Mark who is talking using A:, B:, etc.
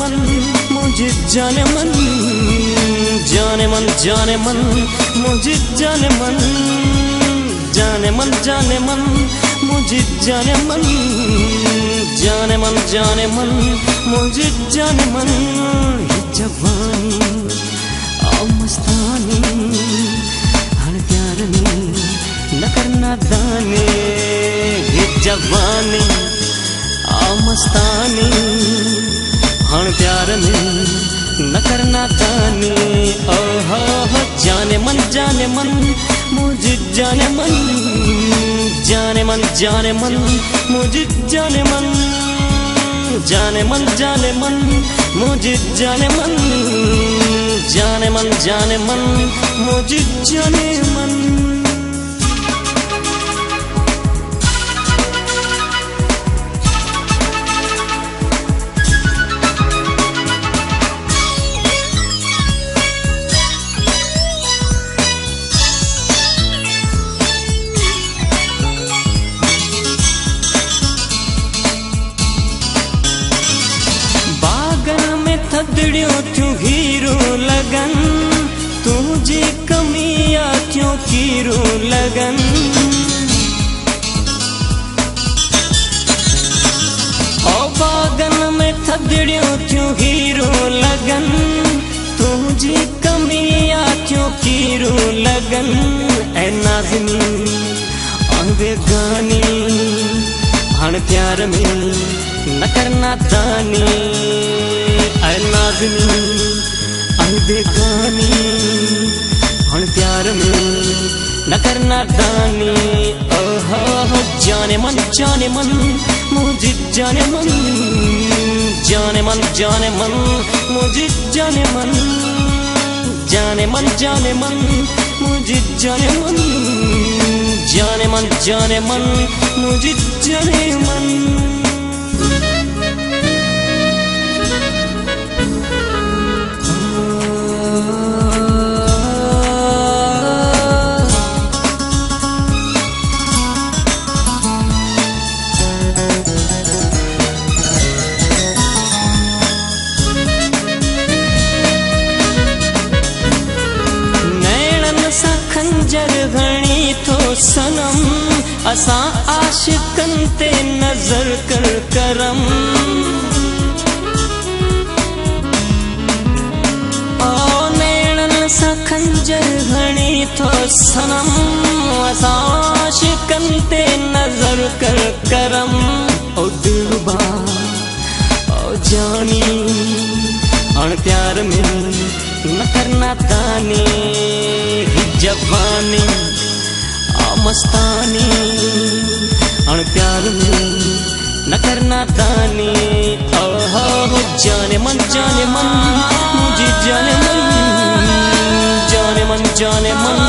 A: मन मुझे जाने मन, जाने मन जाने मन मुझे जाने मन, जाने मन जाने मन मुझे जाने मन, जाने मन जाने मन मुझे जाने मन। ये जवानी आओ मस्तानी हर प्यार में न करना दाने, ये जवानी आओ मस्तानी हर प्यार में न करना दाने। ओहो जाने मन मुझे जाने मन, जाने मन मुझे जाने मन, जाने मन मुझे जाने मन, जाने मन मुझे जाने मन। थदड़ियों क्यों हीरो लगन, तुझे कमियां क्यों कीरो लगन। ओ बागन में थदड़ियों क्यों हीरो लगन, तुझे कमियां क्यों कीरो लगन। ऐ नाज़नी आंदे गानी हण प्यार में न करना दानी, ऐ नाज़नी आई बेगानी हण प्यार में न करना दानी। ओहो जाने मन मुझे जाने मन, जाने मन मुझे जाने मन, जाने मन मुझे जाने मन, जाने मन मुझे जाने मन। खंजर घणी थो सनम, असां आशिकन ते नजर कर करम। ओ नैणन सा खंजर घणी थो सनम, असां आशिकन ते नजर कर करम। ओ दिलबा ओ जानी अण प्यार में न करना दानी, जवानी आ मस्तानी अण प्यार में न करना दानी। ओहो जाने मन मुझे जाने मन, जाने मन